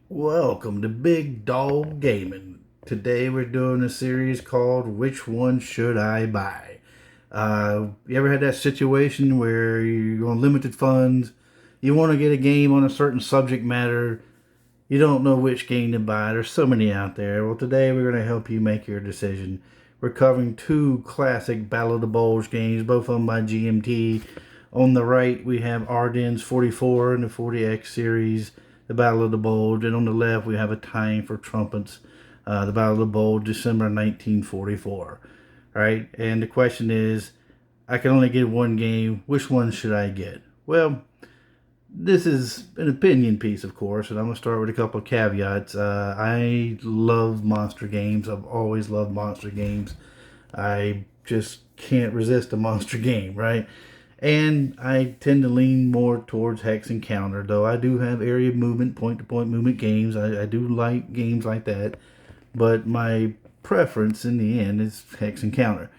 Welcome to Big Dog Gaming. Today we're doing a series called Which One Should I Buy? You ever had that situation where you're on limited funds, you want to get a game on a certain subject matter, you don't know which game to buy? There's so many out there. Well, today we're going to help you make your decision. We're covering two classic Battle of the Bulge games, both of them by GMT. On the right, we have Ardennes 44 in the 40X series, the Battle of the Bulge. And on the left, we have a time for Trumpets, the Battle of the Bulge, December 1944. All right, and the question is, I can only get one game. Which one should I get? Well, this is an opinion piece, of course, and I'm going to start with a couple of caveats. I love monster games. I've always loved monster games. I just can't resist a monster game, right? And I tend to lean more towards hex and counter, though I do have area movement, point-to-point movement games. I do like games like that, but my preference in the end is hex and counter,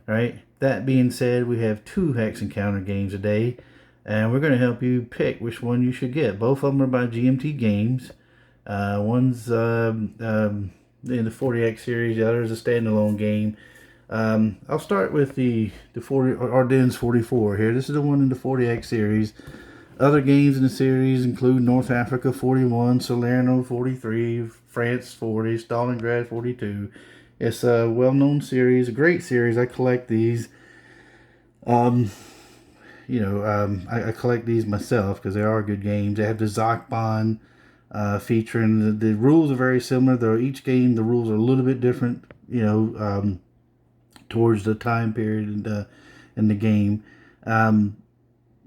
right? That being said, we have two hex and counter games today, and we're going to help you pick which one you should get. Both of them are by GMT Games. One's in the 40X series, the other is a standalone game. I'll start with the 40 Ardennes 44 here. This is the one in the 40X series. Other games in the series include North Africa 41, Salerno 43, France 40, Stalingrad 42. It's a well-known series, a great series. I collect these. I collect these myself because they are good games. They have the Zachbahn feature, and the rules are very similar. Though each game, the rules are a little bit different, towards the time period in the game.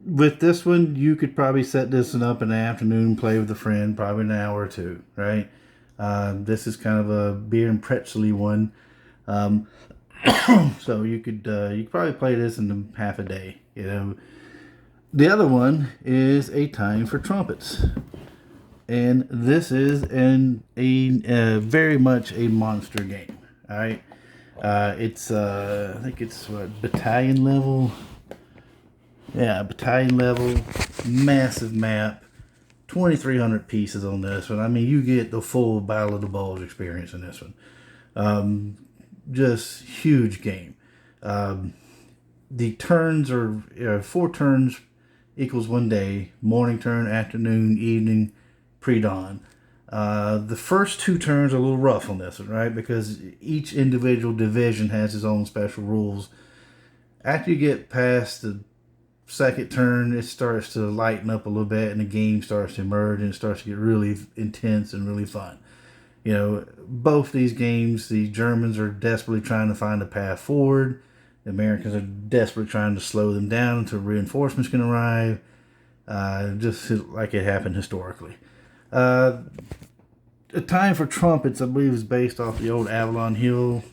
With this one, you could probably set this one up in the afternoon, play with a friend, probably an hour or two, right? This is kind of a beer and pretzel-y one. So you could probably play this in half a day. The other one is A Time for Trumpets, and this is a very much a monster game. All right, it's I think it's battalion level. Yeah, battalion level, massive map, 2,300 pieces on this one. I mean, you get the full Battle of the Bulge experience in this one. Just huge game. The turns are 4 turns equals 1 day. Morning turn, afternoon, evening, pre-dawn. The first 2 turns are a little rough on this one, right? Because each individual division has its own special rules. After you get past the second turn, it starts to lighten up a little bit and the game starts to emerge and it starts to get really intense and really fun. Both these games, the Germans are desperately trying to find a path forward. The Americans are desperately trying to slow them down until reinforcements can arrive, just like it happened historically. A Time for Trumpets, I believe, is based off the old Avalon Hill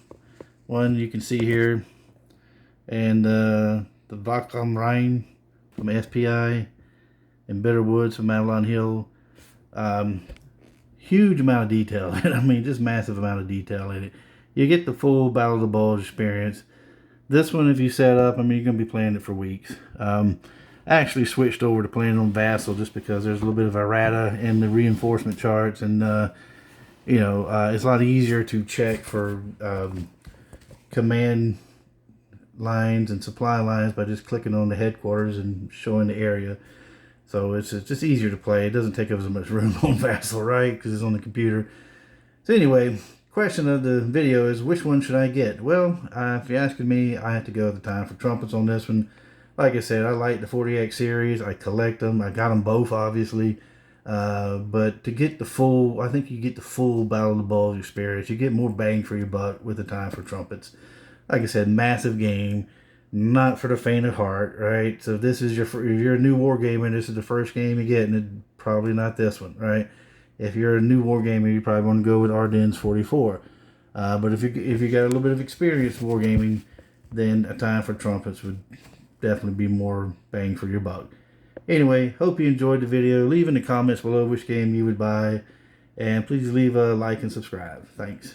one you can see here. And the Wacht am Rhein from SPI and Bitter Woods from Avalon Hill. Huge amount of detail in it. I mean, just massive amount of detail in it. You get the full Battle of the Bulge experience. This one, if you set up, I mean, you're going to be playing it for weeks. I actually switched over to playing on Vassal just because there's a little bit of errata in the reinforcement charts, and it's a lot easier to check for command lines and supply lines by just clicking on the headquarters and showing the area. So it's just easier to play. It doesn't take up as much room on Vassal, right? Because it's on the computer. So anyway, question of the video is, which one should I get? Well, if you're asking me, I have to go with the Time for Trumpets on this one. Like I said, I like the 40X series. I collect them. I got them both, obviously. But to get the full, I think you get the full Battle of the Bulge experience. You get more bang for your buck with the Time for Trumpets. Like I said, massive game. Not for the faint of heart, right? So this is if you're a new wargamer, this is the first game you get, and it's probably not this one, right? If you're a new wargamer, you probably want to go with Ardennes 44. But if you got a little bit of experience wargaming, then A Time for Trumpets would definitely be more bang for your buck. Anyway, hope you enjoyed the video. Leave in the comments below which game you would buy, and please leave a like and subscribe. Thanks.